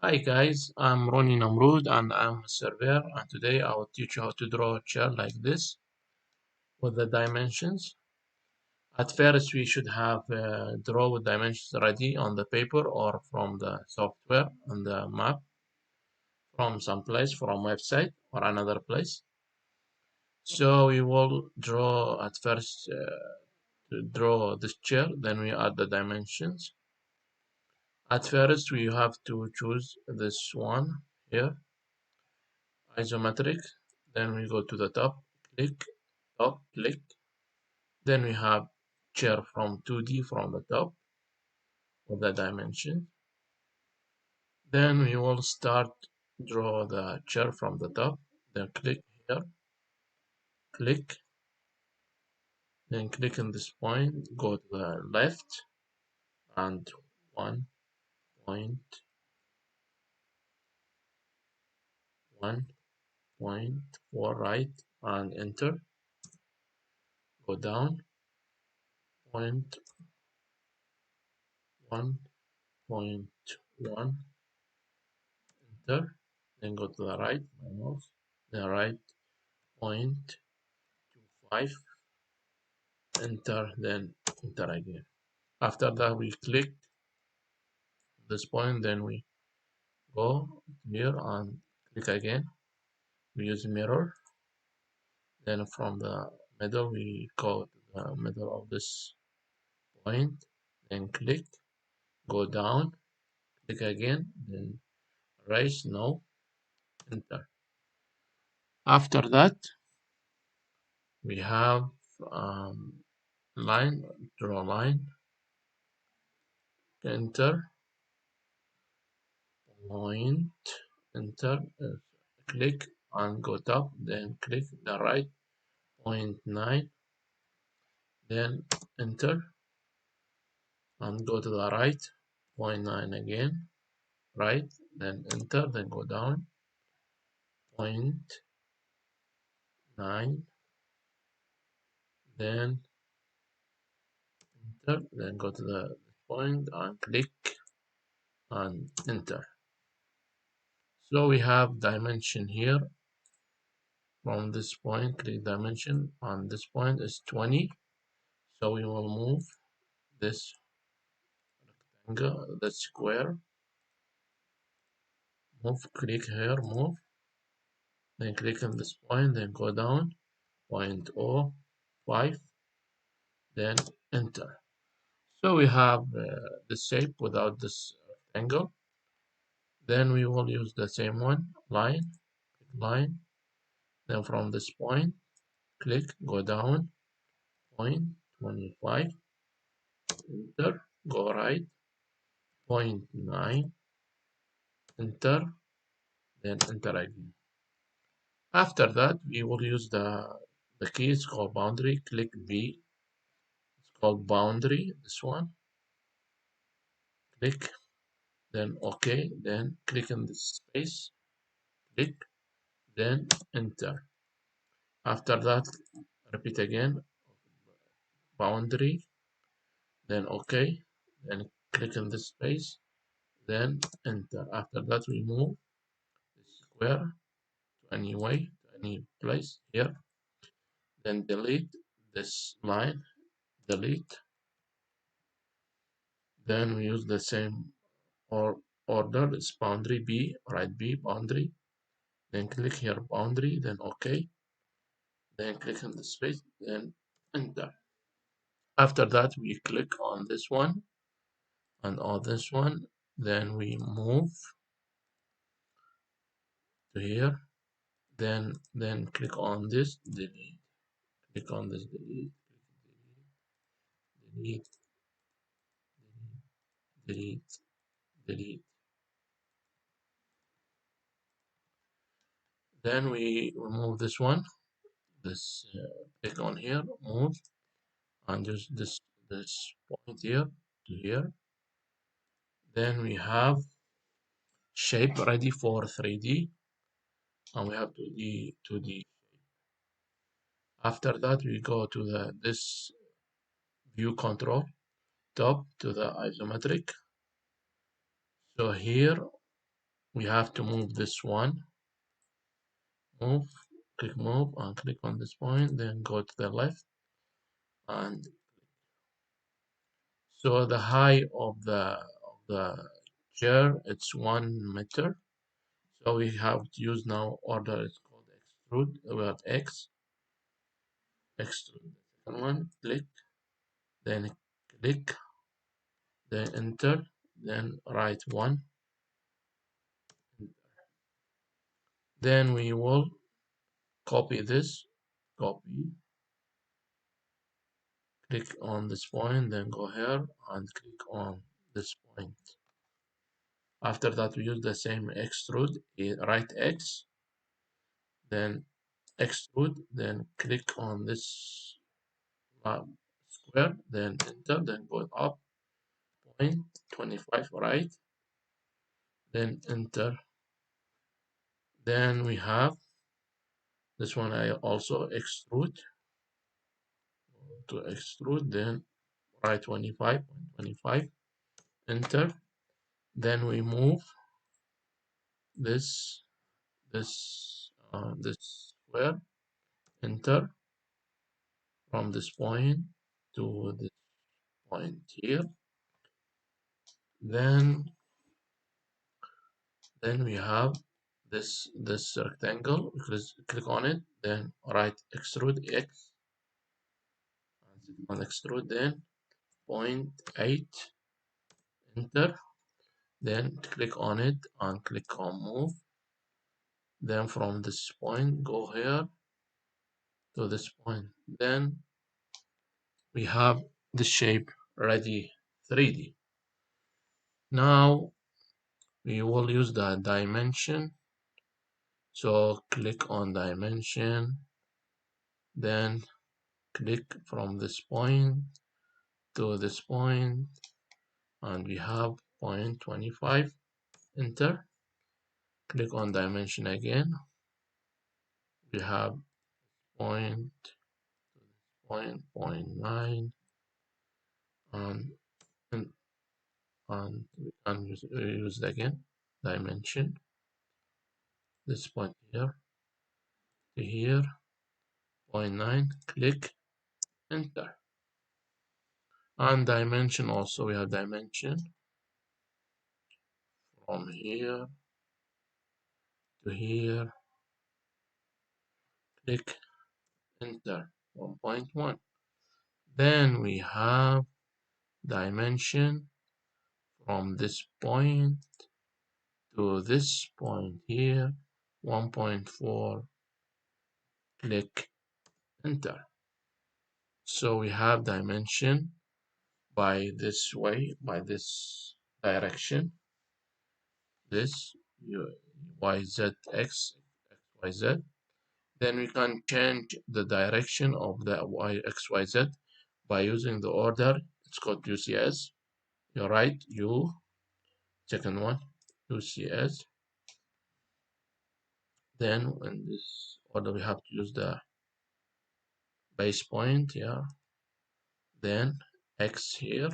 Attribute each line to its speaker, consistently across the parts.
Speaker 1: Hi guys, I'm Ronnie Namrood and I'm a surveyor, and today I will teach you how to draw a chair like this with the dimensions. At first we should have draw with dimensions ready on the paper or from the software on the map from some place, from website or another place. So we will draw at first to draw this chair, then we add the dimensions. At first we have to choose this one here, isometric. Then we go to the top, click. Then we have chair from 2D from the top with the dimension. Then we will start draw the chair from the top. Then click here, click. Then click on this point, go to the left and 1.1.4 right and enter. Go down 0.1.1, enter. Then go to the right, mouse, the right 0.25, enter, then enter again. After that we click this point, then we go here and click again. We use mirror, then from the middle we go to the middle of this point, then click, go down, click again, then erase, no, enter. After that we have line, draw line, enter, point, enter, click and go top, then click the right 0.9, then enter and go to the right 0.9 again, right, then enter, then go down 0.9, then enter, then go to the point and click and enter. So we have dimension here. From this point, click dimension, and this point is 20. So we will move this rectangle, the square, move, click here, move, then click on this point, then go down 0.05, then enter. So we have the shape without this rectangle. Then we will use the same one, line, then from this point, click, go down 0.25, enter, go right 0.9, enter, then enter again. After that we will use the key, it's called boundary, click B, it's called boundary, this one, click, then OK, then click in this space, click, then enter. After that repeat again, boundary, then OK, then click in this space, then enter. After that we move the square to any way, to any place here, then delete this line, delete, then we use the same order, it's boundary B, right B, boundary, then click here boundary, then OK, then click on the space, then enter. After that we click on this one and on this one, then we move to here, then click on this, delete, click on this, delete, delete, delete, delete. Then we remove this one, this click on here, move, and use this point here to here. Then we have shape ready for 3D, and we have 2D. After that we go to this view control, top to the isometric. So here we have to move this one, move, click move, and click on this point, then go to the left. And so the height of the chair, it's 1 meter. So we have to use now order, it's called extrude, about extrude. The second one, click, then click, then enter, then write 1. Then we will copy this, copy, click on this point, then go here and click on this point. After that, we use the same extrude, right X, then extrude, then click on this square, then enter, then go up, point 25 right, then enter. Then we have this one, I also extrude, to extrude, then right 25, enter. Then we move this this square, enter, from this point to this point here. Then we have this rectangle, click on it, then right extrude X, and on extrude, then 0.8, enter. Then click on it and click on move. Then from this point, go here to this point. Then we have the shape ready, 3D. Now we will use the dimension. So click on dimension, then click from this point to this point, and we have 0.25, enter. Click on dimension again. We have point, 0.9, and we can use it again, dimension, this point here to here, 0.9, click, enter. And dimension also, we have dimension from here to here, click, enter, 1.1. Then we have dimension from this point to this point here, 1.4, click, enter. So we have dimension by this way, by this direction, this y, z, x, y, z. Then we can change the direction of the y, x, y, z by using the order. It's called UCS. You're right, U, second one, UCS. Then in this order, we have to use the base point here, then X here,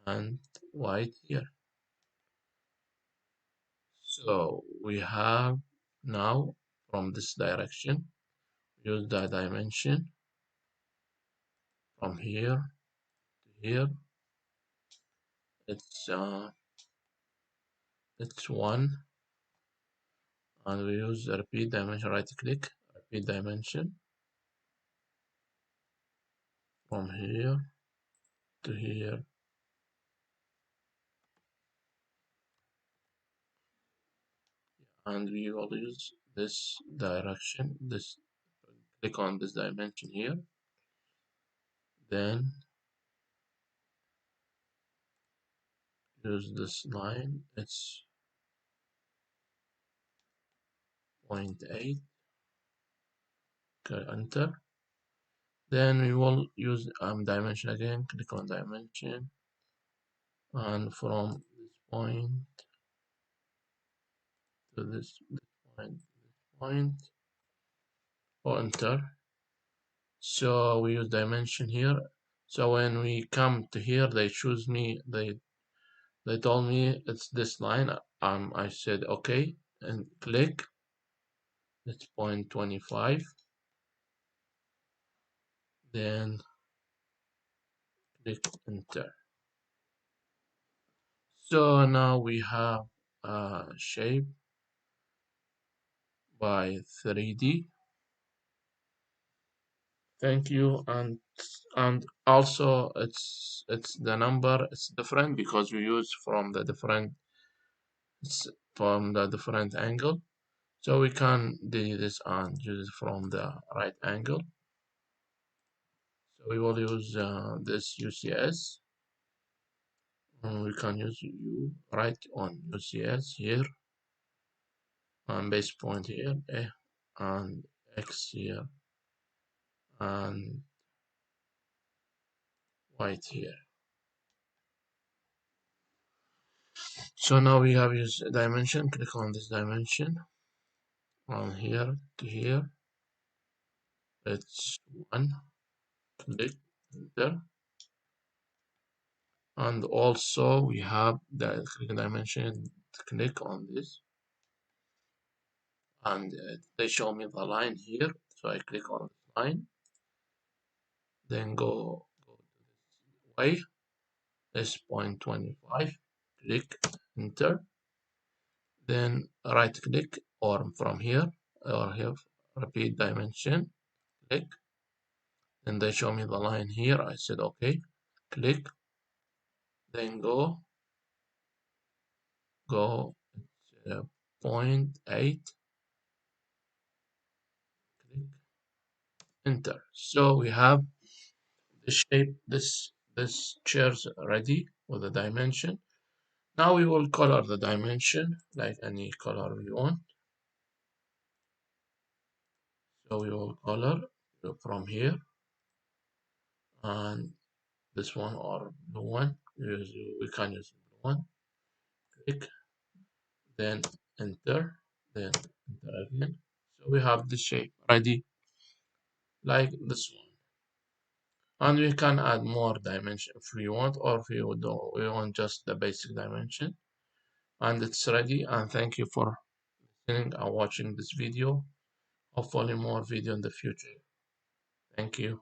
Speaker 1: and Y here. So we have now from this direction, use the dimension from here to here. It's 1, and we use the repeat dimension, right click, repeat dimension from here to here. And we will use this direction, click on this dimension here, then use this line, it's 0.8, okay, enter. Then we will use dimension again, click on dimension, and from this point to this point, or enter. So we use dimension here. So when we come to here, they choose me, they They told me it's this line. I said okay and click. It's 0.25. Then click enter. So now we have a shape by 3D. Thank you. And also it's the number it's different because we use from the different angle. So we can do this and use it from the right angle. So we will use this UCS. And we can use U right on UCS here and base point here, and X here and white here. So now we have used dimension. Click on this dimension from here to here. It's 1. Click there. And also we have the click dimension. Click on this and they show me the line here. So I click on this line, then go this way. This 0.25. Click enter. Then right click or from here or here repeat dimension. Click. Then they show me the line here. I said okay. Click. Then go 0.8. Click enter. So we have the shape, this chair's ready with the dimension. Now we will color the dimension like any color we want. So we will color from here and this one or blue one. We can use blue one. Click, then enter, then enter again. So we have the shape ready like this one. And we can add more dimension if we want, or if we don't, we want just the basic dimension. And it's ready. And thank you for listening and watching this video. Hopefully more video in the future. Thank you.